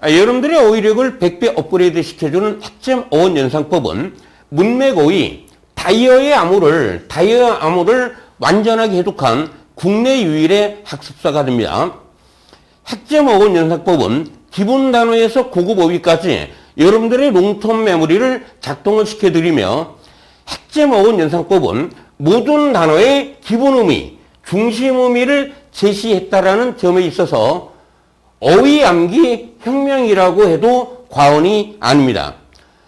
여러분들의 어휘력을 100배 업그레이드 시켜주는 핵심 어원 연상법은 문맥 어휘, 다이어의 암호를 완전하게 해독한 국내 유일의 학습사가 됩니다. 핵심 어원 연상법은 기본 단어에서 고급 어휘까지 여러분들의 롱텀 메모리를 작동을 시켜드리며, 핵심 어원 연상법은 모든 단어의 기본 의미, 중심 의미를 제시했다라는 점에 있어서 어휘 암기 혁명이라고 해도 과언이 아닙니다.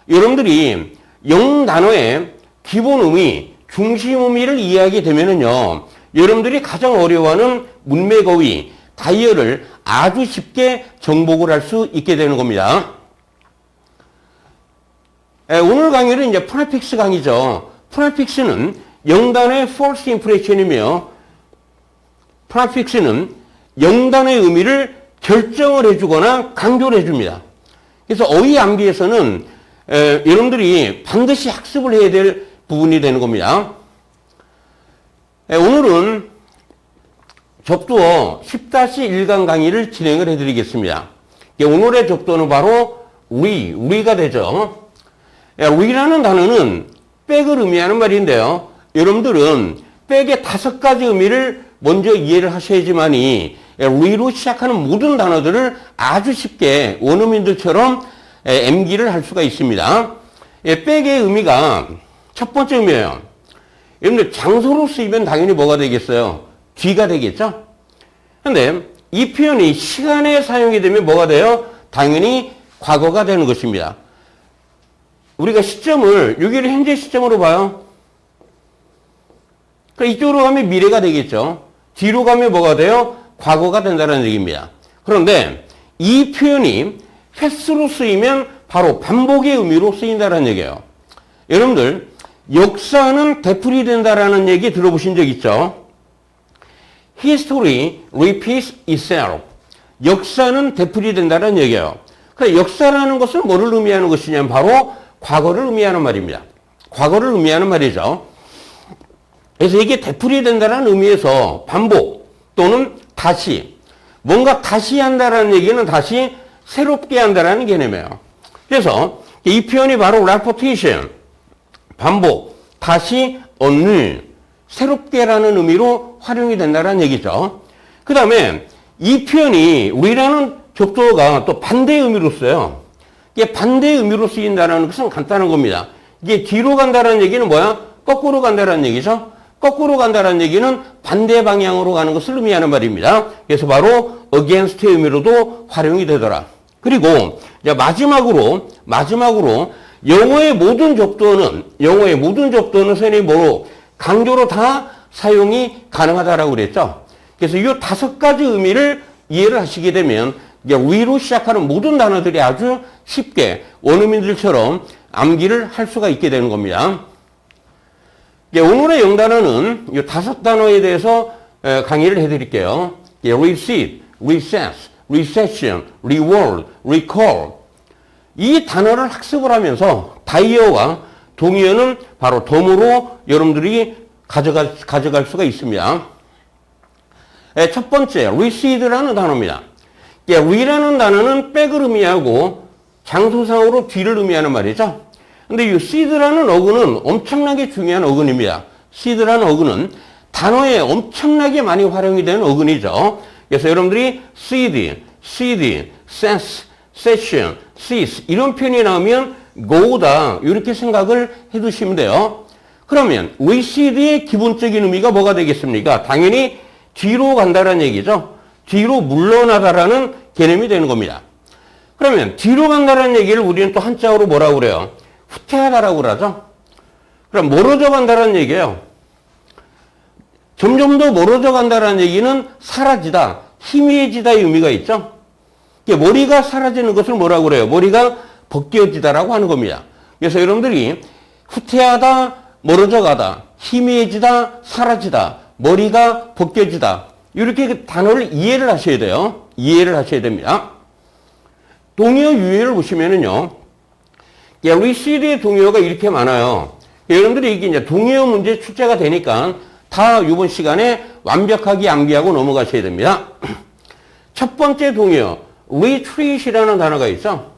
여러분들이 영단어의 기본 의미, 중심 의미를 이해하게 되면은요, 여러분들이 가장 어려워하는 문맥 어휘, 다이어를 아주 쉽게 정복을 할 수 있게 되는 겁니다. 오늘 강의는 이제 프리픽스 강의죠. 프리픽스는 영단어의 false impression이며, 프리픽스는 영단어의 의미를 결정을 해주거나 강조를 해줍니다. 그래서 어휘 암기에서는 여러분들이 반드시 학습을 해야 될 부분이 되는 겁니다. 오늘은 접두어 10-1강 강의를 진행을 해드리겠습니다. 오늘의 접두어는 바로 re가 되죠. re라는 단어는 백을 의미하는 말인데요. 여러분들은 백의 5가지 의미를 먼저 이해를 하셔야지만이 re로 시작하는 모든 단어들을 아주 쉽게 원어민들처럼 암기를 할 수가 있습니다. 백의 의미가 첫 번째 의미예요. 여러분들 장소로 쓰이면 당연히 뭐가 되겠어요? 뒤가 되겠죠? 근데 이 표현이 시간에 사용이 되면 뭐가 돼요? 당연히 과거가 되는 것입니다. 우리가 시점을, 여기를 현재 시점으로 봐요. 그러니까 이쪽으로 가면 미래가 되겠죠. 뒤로 가면 뭐가 돼요? 과거가 된다는 얘기입니다. 그런데 이 표현이 횟수로 쓰이면 바로 반복의 의미로 쓰인다는 얘기예요. 여러분들 역사는 되풀이된다라는 얘기 들어보신 적 있죠? History repeats itself. 역사는 되풀이된다는 얘기예요. 그러니까 역사라는 것은 뭐를 의미하는 것이냐면 바로 과거를 의미하는 말입니다. 과거를 의미하는 말이죠. 그래서 이게 되풀이된다는 의미에서 반복 또는 다시, 뭔가 다시 한다라는 얘기는 다시 새롭게 한다라는 개념이에요. 그래서 이 표현이 바로 repetition, 반복, 다시, anew, 새롭게라는 의미로 활용이 된다는 얘기죠. 그 다음에 이 표현이 re라는 접두어가 또 반대의 의미로 써요. 이게 반대의 의미로 쓰인다는 것은 간단한 겁니다. 이게 뒤로 간다는 얘기는 뭐야? 거꾸로 간다는 얘기죠. 거꾸로 간다는 얘기는 반대 방향으로 가는 것을 의미하는 말입니다. 그래서 바로 against의 의미로도 활용이 되더라. 그리고 이제 마지막으로 영어의 모든 접두어는 선생님이 뭐로 강조로 다 사용이 가능하다라고 그랬죠. 그래서 이 5가지 의미를 이해를 하시게 되면 이제 re로 시작하는 모든 단어들이 아주 쉽게 원어민들처럼 암기를 할 수가 있게 되는 겁니다. 오늘의 영단어는 이 5단어에 대해서 강의를 해드릴게요. receive, recess, recession, reward, recall. 이 단어를 학습을 하면서 다이어와 동의어는 바로 덤으로 여러분들이 가져갈 수가 있습니다. 첫 번째, receive라는 단어입니다. re라는 단어는 백을 의미하고 장소상으로 뒤를 의미하는 말이죠. 근데 이 seed라는 어근은 엄청나게 중요한 어근입니다. seed라는 어근은 단어에 엄청나게 많이 활용이 되는 어근이죠. 그래서 여러분들이 seed, sense, session, cease 이런 표현이 나오면 go다 이렇게 생각을 해두시면 돼요. 그러면 reced의 기본적인 의미가 뭐가 되겠습니까? 당연히 뒤로 간다는 얘기죠. 뒤로 물러나다라는 개념이 되는 겁니다. 그러면 뒤로 간다는 얘기를 우리는 또 한자어로 뭐라고 그래요? 후퇴하다라고 그러죠. 그럼 멀어져 간다는 얘기예요. 점점 더 멀어져 간다는 얘기는 사라지다, 희미해지다의 의미가 있죠. 머리가 사라지는 것을 뭐라고 그래요? 머리가 벗겨지다라고 하는 겁니다. 그래서 여러분들이 후퇴하다, 멀어져 가다, 희미해지다, 사라지다, 머리가 벗겨지다 이렇게 단어를 이해를 하셔야 돼요. 이해를 하셔야 됩니다. 동의어 유형을 보시면은요. receive의 동의어가 이렇게 많아요. 여러분들이 이게 이제 동의어 문제 출제가 되니까 다 이번 시간에 완벽하게 암기하고 넘어가셔야 됩니다. 첫 번째 동의어 retreat이라는 단어가 있어.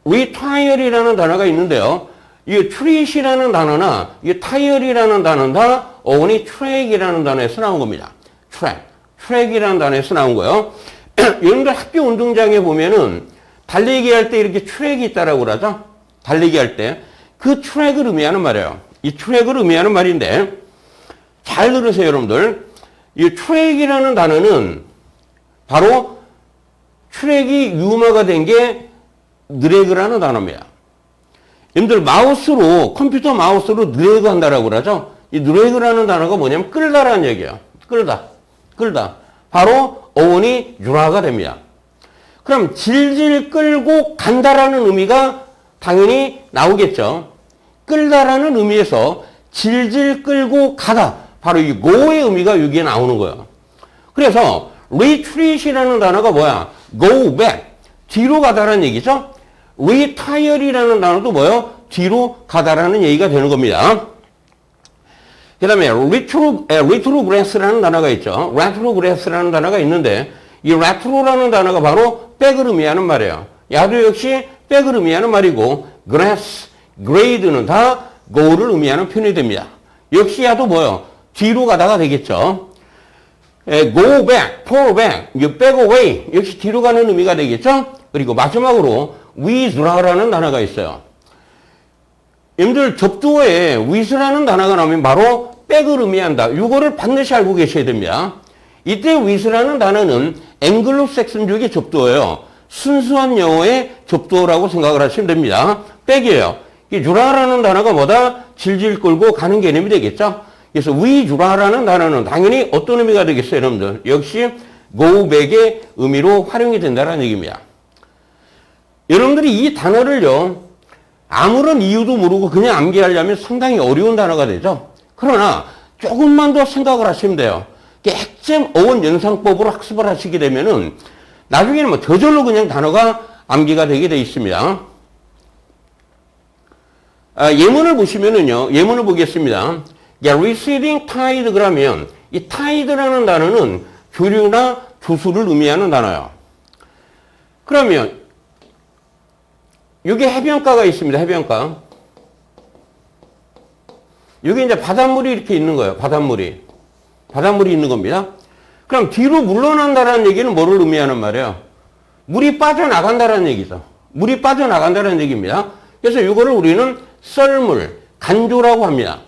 retire이라는 단어가 있는데요. 이 treat이라는 단어나 이 tire이라는 단어는 다 어원이 track이라는 단어에서 나온 겁니다. track이라는 단어에서 나온 거예요. 여러분들 학교 운동장에 보면은 달리기 할 때 이렇게 트랙이 있다라고 그러죠. 달리기 할 때 그 트랙을 의미하는 말이에요. 이 트랙을 의미하는 말인데 잘 들으세요, 여러분들. 이 트랙이라는 단어는 바로 트랙이 유머가 된 게 드래그라는 단어입니다. 여러분들 마우스로 컴퓨터 마우스로 드래그 한다라고 그러죠. 이 드래그라는 단어가 뭐냐면 끌다라는 얘기예요. 끌다. 바로 어원이 유라가 됩니다. 그럼 질질 끌고 간다라는 의미가 당연히 나오겠죠. 끌다라는 의미에서 질질 끌고 가다. 바로 이 go의 의미가 여기에 나오는 거예요. 그래서 retreat이라는 단어가 뭐야? go back. 뒤로 가다라는 얘기죠. retire이라는 단어도 뭐예요? 뒤로 가다라는 얘기가 되는 겁니다. 그 다음에 retrogress라는 단어가 있죠. retrogress라는 단어가 있는데 이 retro라는 단어가 바로 백을 의미하는 말이에요. 야도 역시 백을 의미하는 말이고 grass, grade는 다 go를 의미하는 표현이 됩니다. 역시 야도 뭐예요? 뒤로 가다가 되겠죠. go back, fall back, back away 역시 뒤로 가는 의미가 되겠죠. 그리고 마지막으로 withdraw 단어가 있어요. 여러분들 접두어에 with라는 단어가 나오면 바로 백을 의미한다. 이거를 반드시 알고 계셔야 됩니다. 이때 with라는 단어는 앵글로색슨족의 접두어예요. 순수한 영어의 접두어라고 생각을 하시면 됩니다. 백이에요. 이 주라라는 단어가 뭐다? 질질 끌고 가는 개념이 되겠죠. 그래서 withdra라는 단어는 당연히 어떤 의미가 되겠어요, 여러분들? 역시 go back의 의미로 활용이 된다는 얘기입니다. 여러분들이 이 단어를요, 아무런 이유도 모르고 그냥 암기하려면 상당히 어려운 단어가 되죠. 그러나 조금만 더 생각을 하시면 돼요. 핵심 어원 연상법으로 학습을 하시게 되면은 나중에는 뭐 저절로 그냥 단어가 암기가 되게 돼 있습니다. 예문을 보시면은요, 예문을 보겠습니다. receding tide 그러면 이 tide라는 단어는 조류나 조수를 의미하는 단어예요. 그러면 여기 해변가가 있습니다. 해변가. 여기 이제 바닷물이 이렇게 있는 거예요. 바닷물이 있는 겁니다. 그럼 뒤로 물러난다라는 얘기는 뭐를 의미하는 말이에요? 물이 빠져나간다라는 얘기죠. 물이 빠져나간다라는 얘기입니다. 그래서 이거를 우리는 썰물, 간조라고 합니다.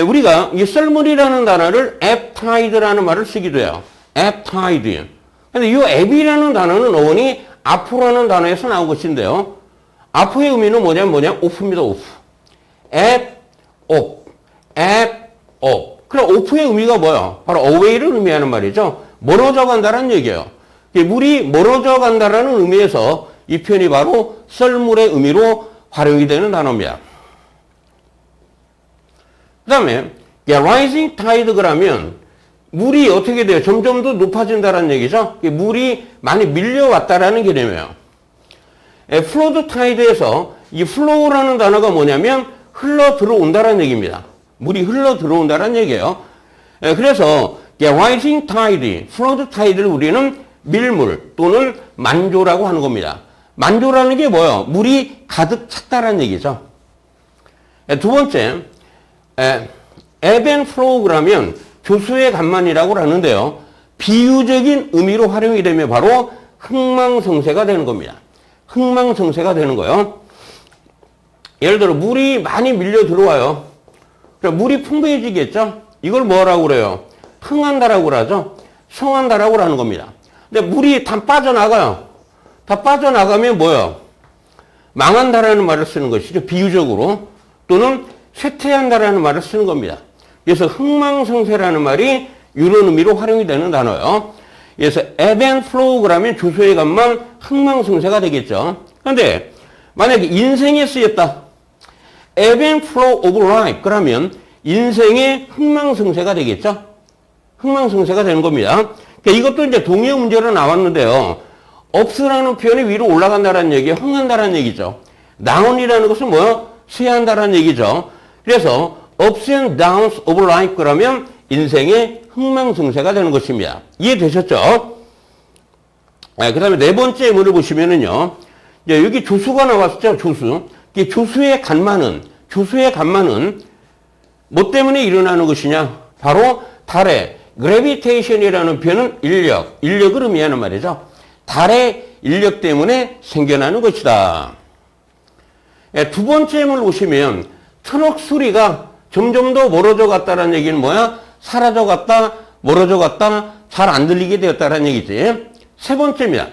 우리가 이 썰물이라는 단어를 ebb tide라는 말을 쓰기도 해요. ebb tide. 근데 이 ebb이라는 단어는 어원이 앞으로라는 단어에서 나온 것인데요. 앞의 의미는 뭐냐면 off입니다. off. ebb, off. 그럼 off의 의미가 뭐예요? 바로 away를 의미하는 말이죠. 멀어져 간다는 얘기예요. 물이 멀어져 간다는 의미에서 이 표현이 바로 썰물의 의미로 활용이 되는 단어입니다. 그 다음에 rising tide 그러면 물이 어떻게 돼요? 점점 더 높아진다는 얘기죠. 물이 많이 밀려왔다라는 개념이에요. flood tide에서 이 flow라는 단어가 뭐냐면 흘러 들어온다는 얘기입니다. 물이 흘러 들어온다는 얘기예요. 그래서 rising tide, flood tide를 우리는 밀물 또는 만조라고 하는 겁니다. 만조라는 게 뭐예요? 물이 가득 찼다는 얘기죠. 두 번째, ebb and flow 그러면 조수의 간만이라고 하는데요. 비유적인 의미로 활용이 되면 바로 흥망성쇠가 되는 겁니다. 흥망성쇠가 되는 거예요. 예를 들어 물이 많이 밀려 들어와요. 그럼 물이 풍부해지겠죠? 이걸 뭐라고 그래요? 흥한다라고 그러죠? 성한다라고 하는 겁니다. 근데 물이 다 빠져나가요. 다 빠져나가면 뭐예요? 망한다라는 말을 쓰는 것이죠. 비유적으로. 또는 쇠퇴한다라는 말을 쓰는 겁니다. 그래서 흥망성쇠라는 말이 이런 의미로 활용이 되는 단어예요. 그래서 ebb and flow 그러면 조수의 간만 흥망성쇠가 되겠죠. 그런데 만약에 인생에 쓰였다. ebb and flow of life 그러면 인생의 흥망성쇠가 되겠죠. 흥망성쇠가 되는 겁니다. 그러니까 이것도 이제 동의어 문제로 나왔는데요. ups라는 표현이 위로 올라간다는 얘기예요. 흥한다는 얘기죠. down이라는 것은 뭐요? 쇠한다는 얘기죠. 그래서 ups and downs of life 그러면 인생의 흥망성쇠가 되는 것입니다. 이해되셨죠? 그 다음에 네 번째 예문을 보시면은요. 이제 여기 조수가 나왔죠. 조수. 이 조수의 간만은 뭐 때문에 일어나는 것이냐? 바로 달의 gravitation이라는 표현은 인력을 의미하는 말이죠. 달의 인력 때문에 생겨나는 것이다. 두 번째 예문을 보시면 트럭 소리가 점점 더 멀어져 갔다는 얘기는 뭐야? 사라져 갔다, 멀어져 갔다, 잘 안 들리게 되었다는 얘기지. 세 번째입니다.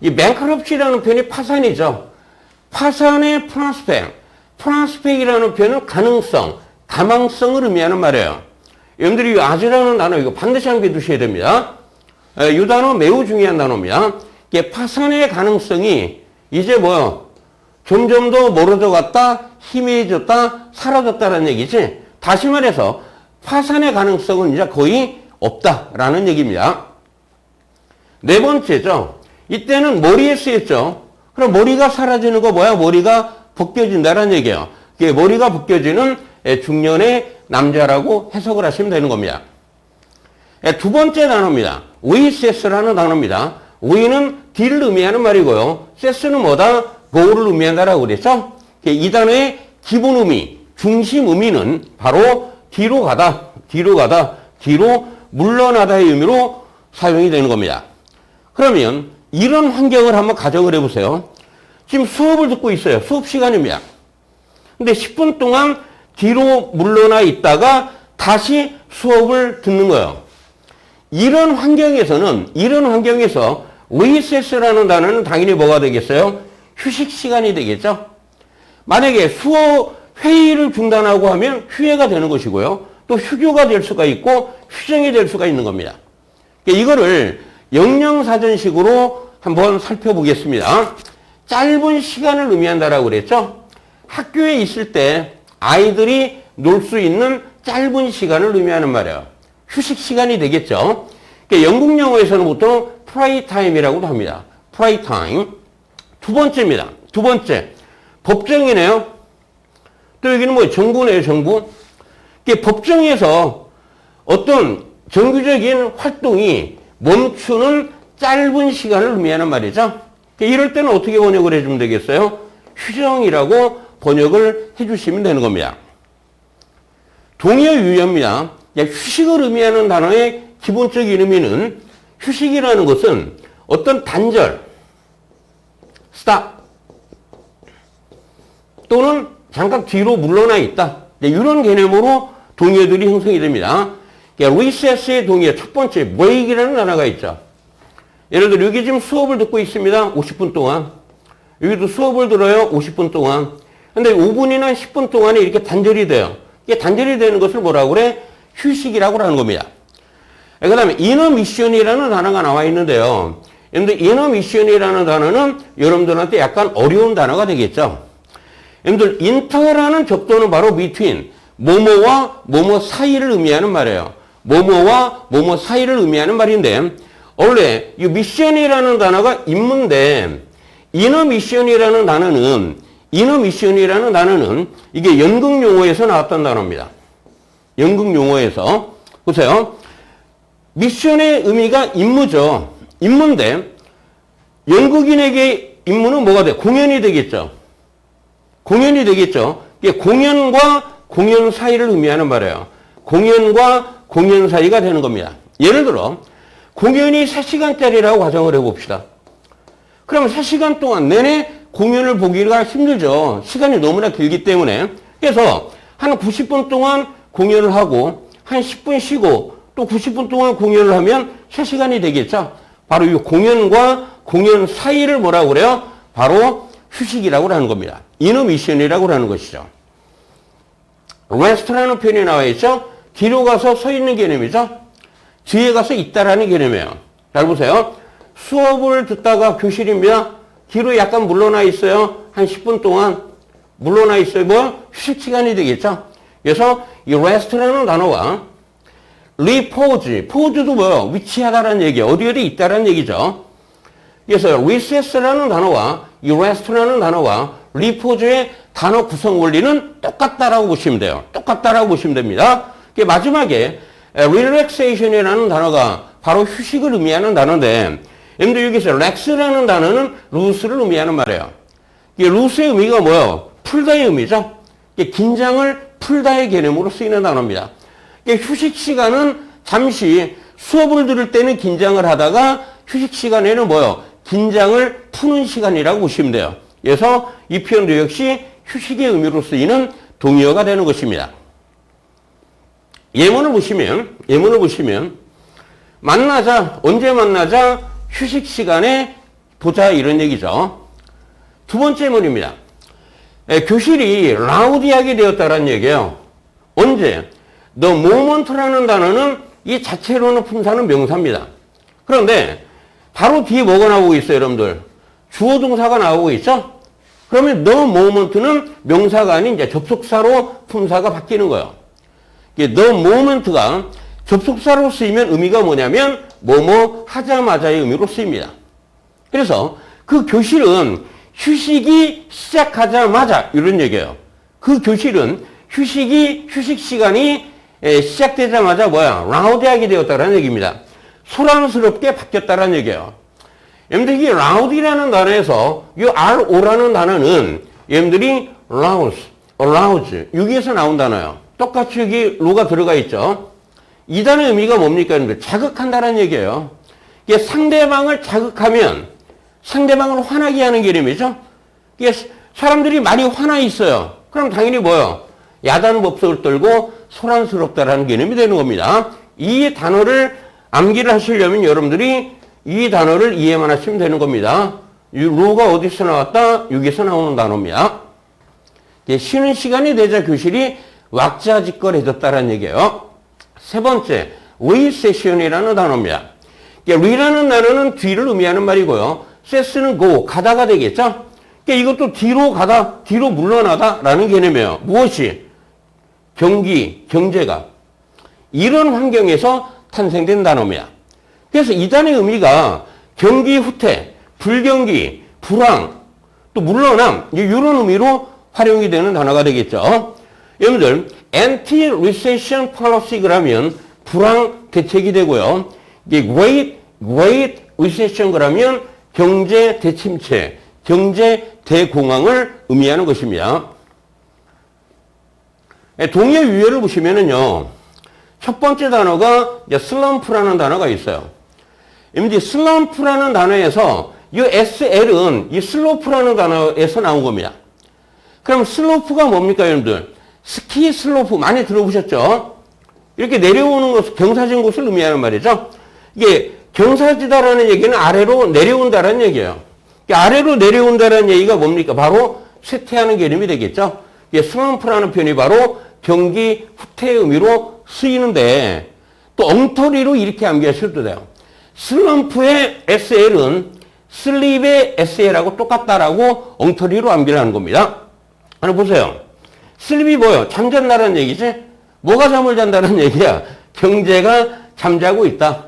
이 bankruptcy라는 표현이 파산이죠. 파산의 프랑스펙이라는 표현은 가능성, 가망성을 의미하는 말이에요. 여러분들이 이 as라는 단어 이거 반드시 함께 두셔야 됩니다. 이 단어 매우 중요한 단어입니다. 이게 파산의 가능성이 이제 뭐요? 점점 더 멀어져 갔다, 희미해졌다, 사라졌다는 얘기지. 다시 말해서 파산의 가능성은 이제 거의 없다라는 얘기입니다. 네 번째죠. 이때는 머리에 쓰였죠. 그럼 머리가 사라지는 거 뭐야? 머리가 벗겨진다는 얘기예요. 이게 머리가 벗겨지는 중년의 남자라고 해석을 하시면 되는 겁니다. 두 번째 단어입니다. 위세스라는 단어입니다. 위는 뒤를 의미하는 말이고요. 세스는 뭐다? go를 의미한다라고 그랬죠? 이 단어의 기본 의미, 중심 의미는 바로 뒤로 가다, 뒤로 물러나다의 의미로 사용이 되는 겁니다. 그러면 이런 환경을 한번 가정을 해보세요. 지금 수업을 듣고 있어요. 수업 시간입니다. 근데 10분 동안 뒤로 물러나 있다가 다시 수업을 듣는 거예요. 이런 환경에서 recess라는 단어는 당연히 뭐가 되겠어요? 휴식 시간이 되겠죠? 만약에 회의를 중단하고 하면 휴회가 되는 것이고요. 또 휴교가 될 수가 있고 휴정이 될 수가 있는 겁니다. 이거를 영영사전식으로 한번 살펴보겠습니다. 짧은 시간을 의미한다라고 그랬죠? 학교에 있을 때 아이들이 놀 수 있는 짧은 시간을 의미하는 말이에요. 휴식 시간이 되겠죠? 영국 영어에서는 보통 프라이 타임이라고도 합니다. 프라이 타임. 두 번째입니다. 두 번째. 법정이네요. 또 여기는 뭐 정부네요, 정부. 법정에서 어떤 정규적인 활동이 멈추는 짧은 시간을 의미하는 말이죠. 이럴 때는 어떻게 번역을 해주면 되겠어요? 휴정이라고 번역을 해주시면 되는 겁니다. 동의어 유형입니다. 휴식을 의미하는 단어의 기본적인 의미는 휴식이라는 것은 어떤 단절, stop 또는 잠깐 뒤로 물러나 있다. 이런 개념으로 동의어들이 형성이 됩니다. recess의 동의어 첫 번째 break이라는 단어가 있죠. 예를 들어 여기 지금 수업을 듣고 있습니다. 50분 동안. 여기도 수업을 들어요. 50분 동안. 근데 5분이나 10분 동안에 이렇게 단절이 돼요. 이게 단절이 되는 것을 뭐라고 그래? 휴식이라고 하는 겁니다. 그 다음에 intermission이라는 단어가 나와 있는데요. 그런데 intermission이라는 단어는 여러분들한테 약간 어려운 단어가 되겠죠. 여러분들 inter라는 접두는 바로 between 뭐뭐와 뭐뭐 사이를 의미하는 말이에요. 뭐뭐와 뭐뭐 사이를 의미하는 말인데 원래 이 mission이라는 단어가 임무인데 intermission이라는 단어는 이게 연극 용어에서 나왔던 단어입니다. 연극 용어에서 보세요. 미션의 의미가 임무죠. 임무인데 연극인에게 임무는 뭐가 돼? 공연이 되겠죠. 공연이 되겠죠. 이게 공연과 공연 사이를 의미하는 말이에요. 공연과 공연 사이가 되는 겁니다. 예를 들어 공연이 3시간짜리라고 가정을 해봅시다. 그럼 3시간 동안 내내 공연을 보기가 힘들죠. 시간이 너무나 길기 때문에. 그래서 한 90분 동안 공연을 하고 한 10분 쉬고 또 90분 동안 공연을 하면 3시간이 되겠죠. 바로 이 공연과 공연 사이를 뭐라고 그래요? 바로 휴식이라고 하는 겁니다. intermission이라고 하는 것이죠. rest라는 표현이 나와 있죠. 뒤로 가서 서 있는 개념이죠. 뒤에 가서 있다라는 개념이에요. 잘 보세요. 수업을 듣다가 교실입니다. 뒤로 약간 물러나 있어요. 한 10분 동안 물러나 있어요. 뭐 휴식 시간이 되겠죠. 그래서 이 rest라는 단어와 repose도 뭐예요? 위치하다라는 얘기예요. 어디 있다라는 얘기죠. 그래서 recess라는 단어와 이 rest라는 단어와 repose의 단어 구성 원리는 똑같다라고 보시면 돼요. 똑같다라고 보시면 됩니다. 마지막에 relaxation이라는 단어가 바로 휴식을 의미하는 단어인데 여러분들 여기서 렉스라는 단어는 루스를 의미하는 말이에요. 이 루스의 의미가 뭐예요? 풀다의 의미죠. 긴장을 풀다의 개념으로 쓰이는 단어입니다. 휴식 시간은 잠시 수업을 들을 때는 긴장을 하다가 휴식 시간에는 뭐예요? 긴장을 푸는 시간이라고 보시면 돼요. 그래서 이 표현도 역시 휴식의 의미로 쓰이는 동의어가 되는 것입니다. 예문을 보시면 만나자, 언제 만나자, 휴식 시간에 보자 이런 얘기죠. 두 번째 예문입니다. 교실이 라우디하게 되었다는 얘기예요. 언제? The moment라는 단어는 이 자체로는 품사는 명사입니다. 그런데 바로 뒤에 뭐가 나오고 있어요, 여러분들? 주어 동사가 나오고 있죠? 그러면 the moment는 명사가 아닌 이제 접속사로 품사가 바뀌는 거예요. the moment가 접속사로 쓰이면 의미가 뭐냐면 뭐뭐 하자마자의 의미로 쓰입니다. 그래서 그 교실은 휴식이 시작하자마자 이런 얘기예요. 그 교실은 휴식 시간이 시작되자마자 라우디하게 되었다는 얘기입니다. 소란스럽게 바뀌었다는 얘기예요. 여러분들 이 라우디라는 단어에서 이 RO라는 단어는 여러분들이 arouse 여기에서 나온 단어예요. 똑같이 여기 로가 들어가 있죠. 이 단어의 의미가 뭡니까? 여러분들 자극한다는 얘기예요. 이게 상대방을 자극하면 상대방을 화나게 하는 개념이죠. 이게 사람들이 많이 화나 있어요. 그럼 당연히 뭐예요? 야단법석을 떨고 소란스럽다라는 개념이 되는 겁니다. 이 단어를 암기를 하시려면 여러분들이 이 단어를 이해만 하시면 되는 겁니다. 이 로가 어디서 나왔다? 여기서 나오는 단어입니다. 쉬는 시간이 되자 교실이 왁자지껄해졌다는 얘기예요. 세 번째, recession이라는 단어입니다. re라는 단어는 뒤를 의미하는 말이고요. 세스는 go, 가다가 되겠죠? 이것도 뒤로 가다, 뒤로 물러나다라는 개념이에요. 무엇이? 경제가. 이런 환경에서 탄생된 단어입니다. 그래서 이 단어의 의미가 경기 후퇴, 불경기, 불황, 또 물러남, 이런 의미로 활용이 되는 단어가 되겠죠. 여러분들, anti-recession policy 그러면 불황 대책이 되고요. great recession 그러면 경제 대침체, 경제 대공황을 의미하는 것입니다. 동의어 유형을 보시면은요, 첫 번째 단어가 슬럼프라는 단어가 있어요. 이제 슬럼프라는 단어에서 이 SL은 이 슬로프라는 단어에서 나온 겁니다. 그럼 슬로프가 뭡니까, 여러분들? 스키 슬로프 많이 들어보셨죠? 이렇게 내려오는 것을 경사진 곳을 의미하는 말이죠. 이게 경사지다라는 얘기는 아래로 내려온다라는 얘기예요. 아래로 내려온다라는 얘기가 뭡니까? 바로 쇠퇴하는 개념이 되겠죠. 슬럼프라는 표현이 바로 경기 후퇴의 의미로 쓰이는데 또 엉터리로 이렇게 암기하셔도 돼요. 슬럼프의 SL은 슬립의 SL하고 똑같다라고 엉터리로 암기를 하는 겁니다. 하나 보세요. 슬립이 뭐예요? 잠잔다는 얘기지? 뭐가 잠을 잔다는 얘기야? 경제가 잠자고 있다.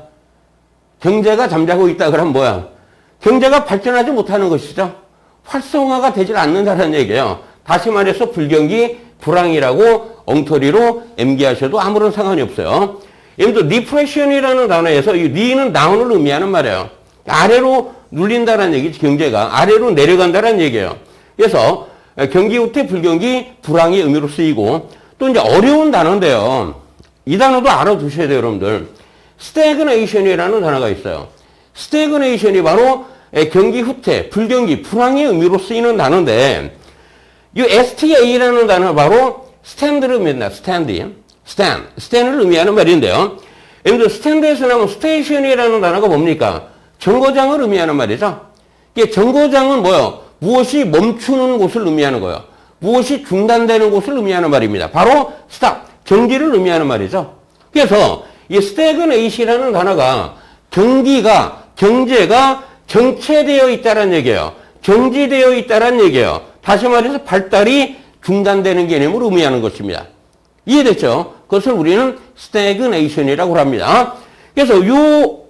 경제가 잠자고 있다 그러면 뭐야? 경제가 발전하지 못하는 것이죠. 활성화가 되질 않는다는 얘기예요. 다시 말해서 불경기, 불황이라고 엉터리로 암기하셔도 아무런 상관이 없어요. 예를 들어 depression이라는 단어에서 이 D는 다운을 의미하는 말이에요. 아래로 눌린다는 얘기지. 경제가 아래로 내려간다는 얘기예요. 그래서 경기 후퇴, 불경기, 불황의 의미로 쓰이고 또 이제 어려운 단어인데요. 이 단어도 알아두셔야 돼요, 여러분들. stagnation이라는 단어가 있어요. stagnation이 바로 경기 후퇴, 불경기, 불황의 의미로 쓰이는 단어인데 이 STA라는 단어는 바로 stand를 의미한다. stand을 의미하는 말인데요. 예를 들어 stand에서 나오면 station이라는 단어가 뭡니까? 정거장을 의미하는 말이죠. 이게 정거장은 뭐예요? 무엇이 멈추는 곳을 의미하는 거예요. 무엇이 중단되는 곳을 의미하는 말입니다. 바로 stop, 정지를 의미하는 말이죠. 그래서 이 stagnation이라는 단어가 경제가 정체되어 있다는 얘기예요. 정지되어 있다는 얘기예요. 다시 말해서 발달이 중단되는 개념으로 의미하는 것입니다. 이해됐죠? 그것을 우리는 stagnation이라고 합니다. 그래서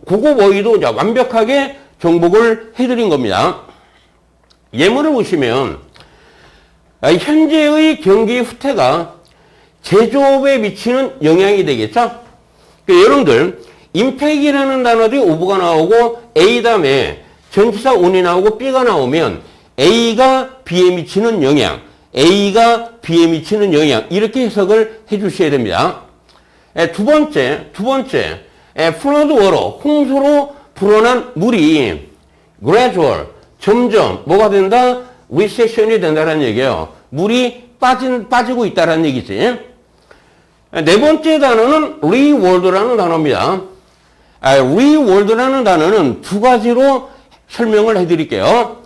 그거 모의도 완벽하게 정복을 해드린 겁니다. 예문을 보시면 현재의 경기 후퇴가 제조업에 미치는 영향이 되겠죠? 여러분들 임팩이라는 단어 뒤에 오브가 나오고 A 다음에 전치사 on이 나오고 B가 나오면 A가 B에 미치는 영향, A가 B에 미치는 영향 이렇게 해석을 해 주셔야 됩니다. 두 번째, flood water, 홍수로 불어난 물이 gradual, 점점 뭐가 된다? recession이 된다는 얘기예요. 물이 빠지고 있다는 얘기지. 네 번째 단어는 reworld라는 단어입니다. reworld라는 단어는 두 가지로 설명을 해드릴게요.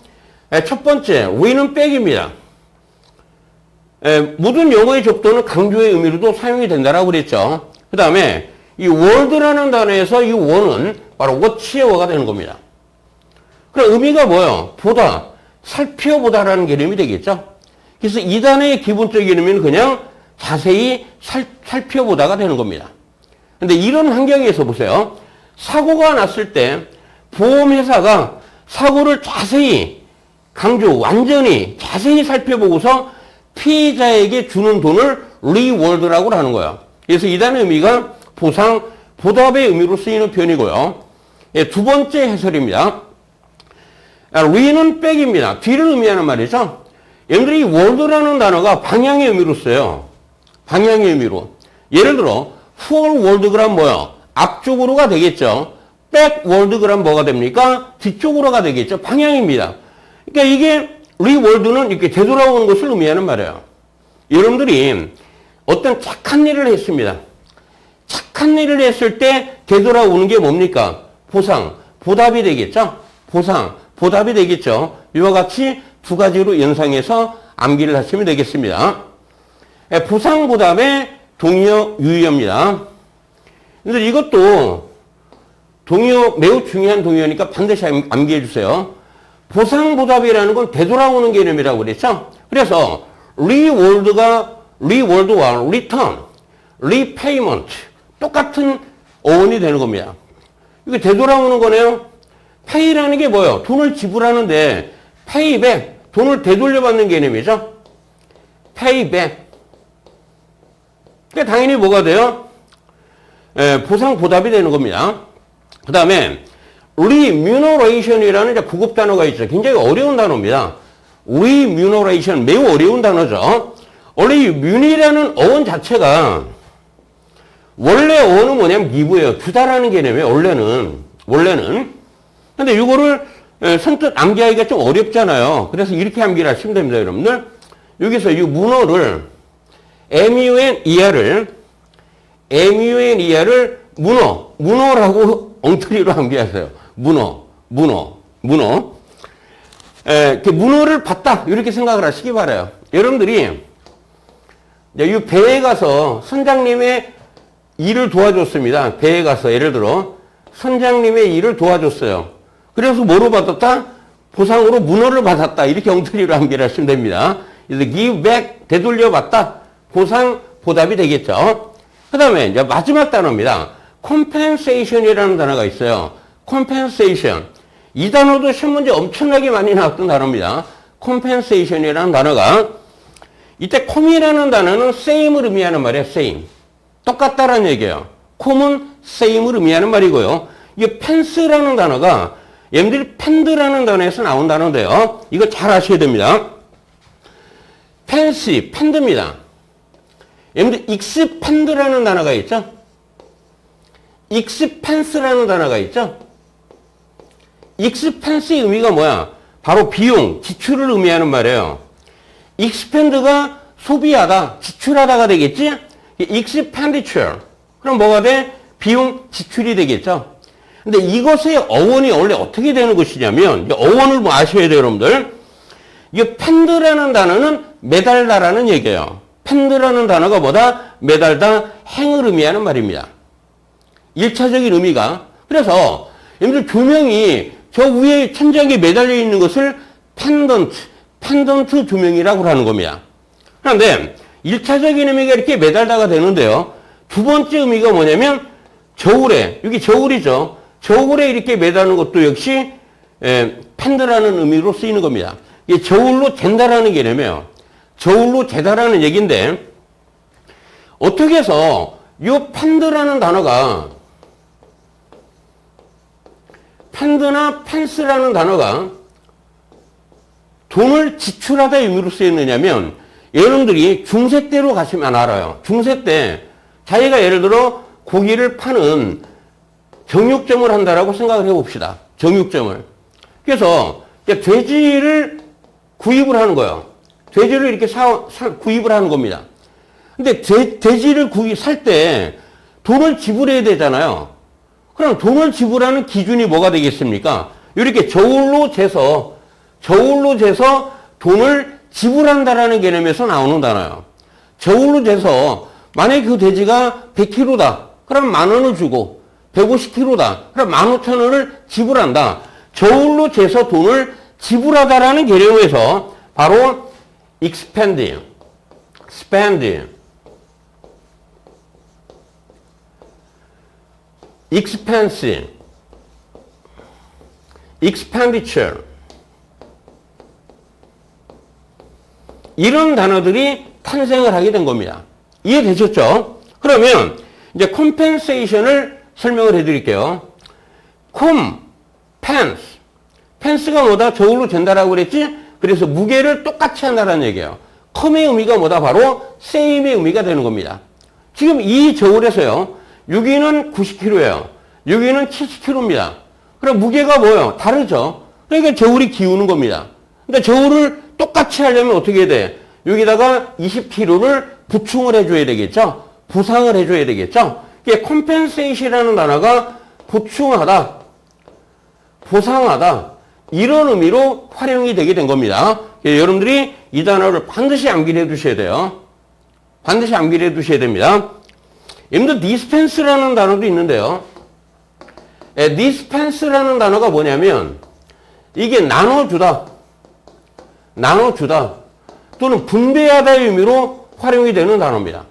첫 번째, re는 백입니다. 모든 영어의 접도는 강조의 의미로도 사용이 된다라고 그랬죠. 그 다음에 이 world라는 단어에서 이 원은 바로 watch의 어가 되는 겁니다. 그럼 의미가 뭐예요? 보다, 살펴보다라는 개념이 되겠죠. 그래서 이 단어의 기본적인 의미는 그냥 자세히 살펴보다가 되는 겁니다. 근데 이런 환경에서 보세요. 사고가 났을 때 보험회사가 사고를 자세히 완전히 자세히 살펴보고서 피해자에게 주는 돈을 리워드라고 하는 거예요. 그래서 이 단어의 의미가 보상, 보답의 의미로 쓰이는 표현이고요. 두 번째 해설입니다. 리는 백입니다. 뒤를 의미하는 말이죠. 여러분들이 월드라는 단어가 방향의 의미로 써요. 방향의 의미로. 예를 들어 forward 그럼 뭐야? 앞쪽으로가 되겠죠. backward 그럼 뭐가 됩니까? 뒤쪽으로가 되겠죠. 방향입니다. 그러니까 이게 리워드는 이렇게 되돌아오는 것을 의미하는 말이에요. 여러분들이 어떤 착한 일을 했습니다. 착한 일을 했을 때 되돌아오는 게 뭡니까? 보상, 보답이 되겠죠? 보상, 보답이 되겠죠? 이와 같이 두 가지로 연상해서 암기를 하시면 되겠습니다. 보상, 보답의 동의어, 유의어입니다. 근데 이것도 동의어, 매우 중요한 동의어니까 반드시 암기해 주세요. 보상, 보답이라는 건 되돌아오는 개념이라고 그랬죠? 그래서 reward와 return, repayment 똑같은 어원이 되는 겁니다. 이게 되돌아오는 거네요. pay라는 게 뭐예요? 돈을 지불하는데 payback, 돈을 되돌려받는 개념이죠. payback. 그러니까 당연히 뭐가 돼요? 보상, 보답이 되는 겁니다. 그 다음에 remuneration이라는 구급 단어가 있죠. 굉장히 어려운 단어입니다. remuneration, 매우 어려운 단어죠. 원래 이 muni라는 어원 자체가 원래 어원은 뭐냐면 give예요. 주다라는 개념이에요. 원래는. 근데 이거를 선뜻 암기하기가 좀 어렵잖아요. 그래서 이렇게 암기를 하시면 됩니다, 여러분들. 여기서 이 문어를 문어라고 엉터리로 암기하세요. 문어를 봤다. 이렇게 생각을 하시기 바라요. 여러분들이 이 배에 가서 선장님의 일을 도와줬습니다. 배에 가서 예를 들어 선장님의 일을 도와줬어요. 그래서 뭐로 받았다? 보상으로 문어를 받았다. 이렇게 엉터리로 암기를 하시면 됩니다. 그래서 give back, 되돌려받다. 보상, 보답이 되겠죠. 그 다음에 이제 마지막 단어입니다. compensation이라는 단어가 있어요. compensation. 이 단어도 시험 문제 엄청나게 많이 나왔던 단어입니다. compensation이라는 단어가 이때 com이라는 단어는 same을 의미하는 말이에요. same. 똑같다라는 얘기예요. com은 same을 의미하는 말이고요. 이 pence라는 단어가 여러분들이 펜드라는 단어에서 나온 단어인데요. 이거 잘 아셔야 됩니다. 펜시, 펜드입니다. 여러분들 익스펜드라는 단어가 있죠? 익스펜스라는 단어가 있죠? 익스펜스의 의미가 뭐야? 바로 비용, 지출을 의미하는 말이에요. 익스펜드가 소비하다, 지출하다가 되겠지? 익스펜디처. 그럼 뭐가 돼? 비용, 지출이 되겠죠? 근데 이것의 어원이 원래 어떻게 되는 것이냐면, 어원을 뭐 아셔야 돼요, 여러분들. 이 펜드라는 단어는 매달다라는 얘기예요. 펜드라는 단어가 뭐다? 매달다, 행을 의미하는 말입니다. 1차적인 의미가. 그래서 여러분들 조명이 저 위에 천장에 매달려 있는 것을 펜던트 조명이라고 하는 겁니다. 그런데 1차적인 의미가 이렇게 매달다가 되는데요. 두 번째 의미가 뭐냐면 저울에, 여기 저울이죠. 저울에 이렇게 매다는 것도 역시 펜드라는 의미로 쓰이는 겁니다. 이게 저울로 잰다라는 개념이에요. 저울로 재다라는 얘기인데 어떻게 해서 이 펜드라는 단어가 펜드나 펜스라는 단어가 돈을 지출하다 의미로 쓰였느냐면 여러분들이 중세 때로 가시면 알아요. 중세 때 자기가 예를 들어 고기를 파는 정육점을 한다라고 생각을 해봅시다. 정육점을. 그래서 돼지를 구입을 하는 거예요. 돼지를 이렇게 구입을 하는 겁니다. 근데 돼지를 살 때 돈을 지불해야 되잖아요. 그럼 돈을 지불하는 기준이 뭐가 되겠습니까? 이렇게 저울로 재서 돈을 지불한다라는 개념에서 나오는 단어예요. 저울로 재서 만약에 그 돼지가 100kg다. 그럼 10,000원을 주고 150kg다. 그럼 15,000원을 지불한다. 저울로 재서 돈을 지불하다라는 개념에서 바로 expend, spend, expense, expenditure 이런 단어들이 탄생을 하게 된 겁니다. 이해되셨죠? 그러면 이제 compensation을 설명을 해드릴게요. 펜스가 뭐다? 저울로 잰다라고 그랬지? 그래서 무게를 똑같이 한다는 얘기예요. 컴의 의미가 뭐다? 바로 same의 의미가 되는 겁니다. 지금 이 저울에서요. 여기는 90kg예요. 여기는 70kg입니다. 그럼 무게가 뭐예요? 다르죠? 그러니까 저울이 기우는 겁니다. 근데 저울을 똑같이 하려면 어떻게 해야 돼? 여기다가 20kg를 보충을 해줘야 되겠죠? 보상을 해줘야 되겠죠? 이게 compensation이라는 단어가 보충하다, 보상하다 이런 의미로 활용이 되게 된 겁니다. 여러분들이 이 단어를 반드시 암기를 해두셔야 돼요. 반드시 암기를 해두셔야 됩니다. 여러분들 dispense라는 단어도 있는데요. dispense라는 단어가 뭐냐면 이게 나눠주다 또는 분배하다의 의미로 활용이 되는 단어입니다.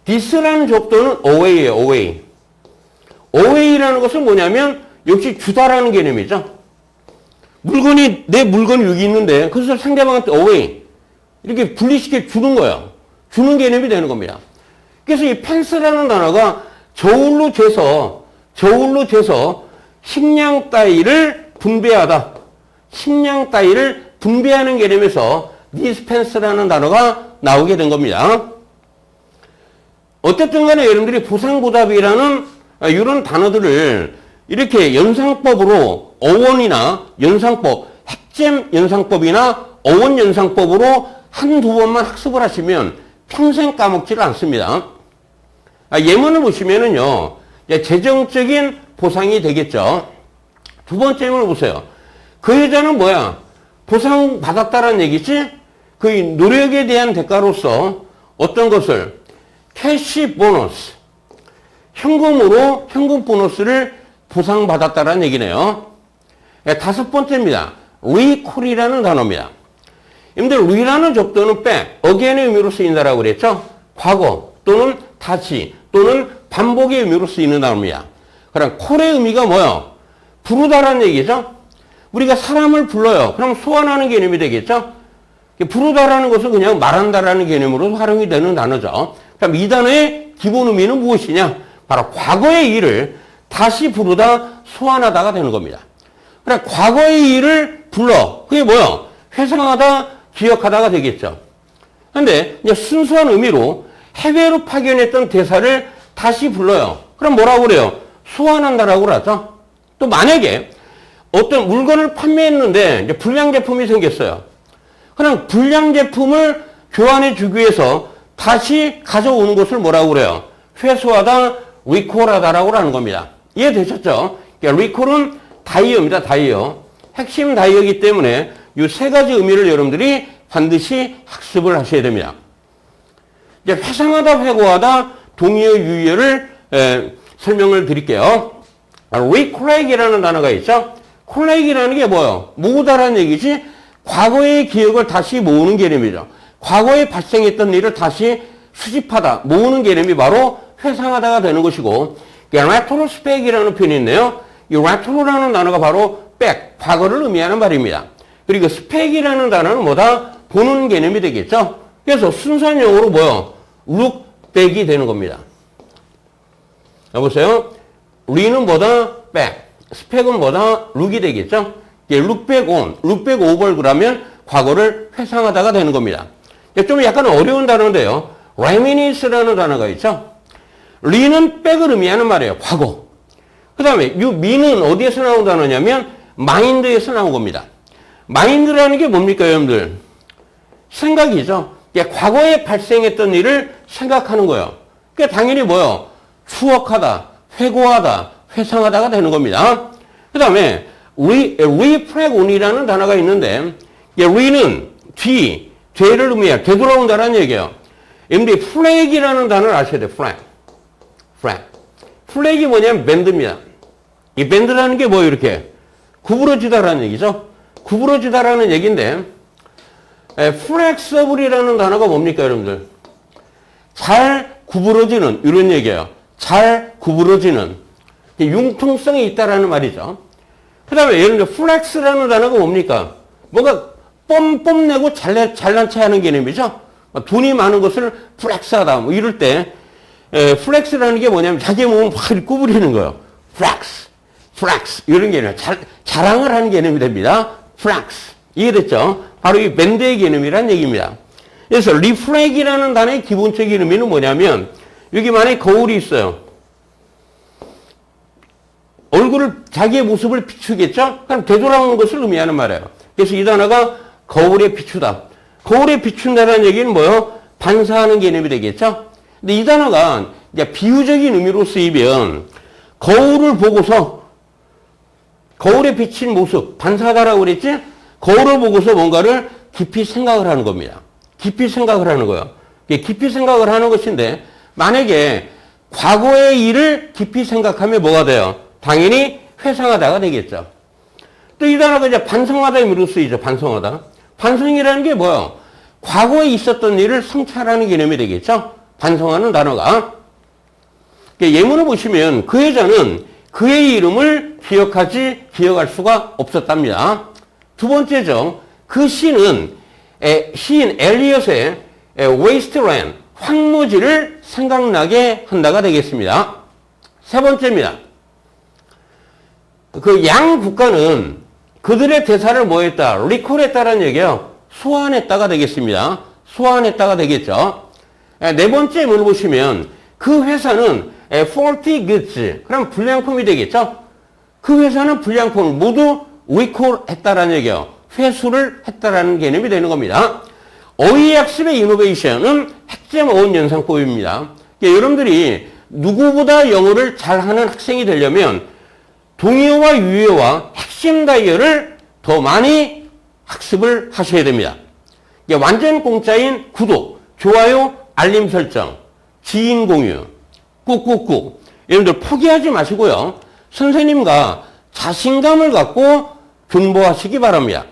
dis라는 접도는 away예요. away라는 것은 뭐냐면 역시 주다라는 개념이죠. 내 물건이 여기 있는데 그것을 상대방한테 away 이렇게 분리시켜 주는 거예요. 주는 개념이 되는 겁니다. 그래서 이 펜스라는 단어가 저울로 재서 식량 따위를 분배하다. 식량 따위를 분배하는 개념에서 디스펜스라는 단어가 나오게 된 겁니다. 어쨌든 간에 여러분들이 보상보답이라는 이런 단어들을 이렇게 연상법으로 어원이나 연상법, 핵잼 연상법이나 어원 연상법으로 한두 번만 학습을 하시면 평생 까먹지를 않습니다. 예문을 보시면은요, 재정적인 보상이 되겠죠. 두 번째 예문을 보세요. 그 여자는 뭐야? 보상받았다라는 얘기지? 그 노력에 대한 대가로서 어떤 것을? 캐시 보너스. 현금 보너스를 보상받았다라는 얘기네요. 다섯 번째입니다. 리콜이라는 단어입니다. 여러분들, 리라는 접두는 back, again의 의미로 쓰인다라고 그랬죠? 과거 또는 다시 또는 반복의 의미로 쓰이는 단어입니다. 그럼 콜의 의미가 뭐예요? 부르다라는 얘기죠? 우리가 사람을 불러요. 그럼 소환하는 개념이 되겠죠? 부르다라는 것은 그냥 말한다라는 개념으로 활용이 되는 단어죠. 그럼 이 단어의 기본 의미는 무엇이냐? 바로 과거의 일을 다시 부르다 소환하다가 되는 겁니다. 그럼 과거의 일을 불러. 그게 뭐예요? 회상하다, 기억하다가 되겠죠. 그런데 이제 순수한 의미로 해외로 파견했던 대사를 다시 불러요. 그럼 뭐라고 그래요? 소환한다라고 그러죠. 또 만약에 어떤 물건을 판매했는데 이제 불량 제품이 생겼어요. 그럼 불량 제품을 교환해 주기 위해서 다시 가져오는 것을 뭐라고 그래요? 회수하다, 리콜하다라고 하는 겁니다. 이해되셨죠? 그러니까 리콜은 다이어입니다. 다이어. 핵심 다이어이기 때문에 이 세 가지 의미를 여러분들이 반드시 학습을 하셔야 됩니다. 이제 회상하다, 회고하다, 동의어, 유의어를 설명을 드릴게요. recollect 단어가 있죠? collect이라는 게 뭐예요? 모으다라는 얘기지 과거의 기억을 다시 모으는 개념이죠. 과거에 발생했던 일을 다시 수집하다, 모으는 개념이 바로 회상하다가 되는 것이고, retrospect이라는 표현이 있네요. 이 retro라는 단어가 바로 back, 과거를 의미하는 말입니다. 그리고 spec이라는 단어는 뭐다? 보는 개념이 되겠죠? 그래서 순수한 영어로 뭐요? look back이 되는 겁니다. 여보세요? re는 뭐다? back. 스펙은 뭐다? 룩이 되겠죠? 룩백 온, 룩백 오버를 그러면 과거를 회상하다가 되는 겁니다. 좀 약간 어려운 단어인데요. reminisce라는 단어가 있죠? 리는 백을 의미하는 말이에요. 과거. 그 다음에 이 미는 어디에서 나온 단어냐면 마인드에서 나온 겁니다. 마인드라는 게 뭡니까, 여러분들? 생각이죠. 과거에 발생했던 일을 생각하는 거예요. 그러니까 당연히 뭐요? 추억하다, 회고하다, 회상하다가 되는 겁니다. 그 다음에 reflect on이라는 단어가 있는데 re는 뒤를 의미해요. 되돌아온다는 얘기예요. 여러분들이 flag이라는 단어를 아셔야 돼요. flag. flag이 뭐냐면 밴드입니다. 이 밴드라는 게 뭐예요? 이렇게 구부러지다라는 얘기죠. 구부러지다라는 얘기인데 flexible이라는 단어가 뭡니까, 여러분들? 잘 구부러지는 이런 얘기예요. 잘 구부러지는 융통성이 있다라는 말이죠. 그 다음에 예를 들어 flex라는 단어가 뭡니까? 뭔가 뽐내고 잘난 체 하는 개념이죠. 돈이 많은 것을 flex하다 뭐 이럴 때 flex라는 게 뭐냐면 자기 몸을 확 구부리는 거예요. flex 이런 개념. 자랑을 하는 개념이 됩니다. flex. 이해됐죠? 바로 이 밴드의 개념이란 얘기입니다. 그래서 reflect이라는 단어의 기본적인 의미는 뭐냐면 여기 만약에 거울이 있어요. 자기의 모습을 비추겠죠? 그럼 되돌아오는 것을 의미하는 말이에요. 그래서 이 단어가 거울에 비추다. 거울에 비춘다는 얘기는 뭐예요? 반사하는 개념이 되겠죠? 근데 이 단어가 이제 비유적인 의미로 쓰이면 거울을 보고서 거울에 비친 모습, 반사하다라고 그랬지? 거울을 보고서 뭔가를 깊이 생각을 하는 겁니다. 깊이 생각을 하는 거예요. 깊이 생각을 하는 것인데 만약에 과거의 일을 깊이 생각하면 뭐가 돼요? 당연히 회상하다가 되겠죠. 또 이 단어가 이제 반성하다 의미로 쓰이죠. 반성하다. 반성이라는 게 뭐예요? 과거에 있었던 일을 성찰하는 개념이 되겠죠. 반성하는 단어가. 예문을 보시면 그 여자는 그의 이름을 기억할 수가 없었답니다. 두 번째죠. 그 시인 엘리엇의 wasteland, 황무지를 생각나게 한다가 되겠습니다. 세 번째입니다. 그 양 국가는 그들의 대사를 뭐 했다? 리콜했다라는 얘기예요. 소환했다가 되겠습니다. 소환했다가 되겠죠. 네 번째 문을 보시면 그 회사는 faulty goods, 그럼 불량품이 되겠죠. 그 회사는 불량품을 모두 리콜했다라는 얘기예요. 회수를 했다라는 개념이 되는 겁니다. 어휘학습의 이노베이션은 핵심 어원 연상법입니다. 여러분들이 누구보다 영어를 잘하는 학생이 되려면 동의어와 유의어와 핵심 단어를 더 많이 학습을 하셔야 됩니다. 완전 공짜인 구독, 좋아요, 알림 설정, 지인 공유, 꾹꾹꾹. 여러분들 포기하지 마시고요. 선생님과 자신감을 갖고 공부하시기 바랍니다.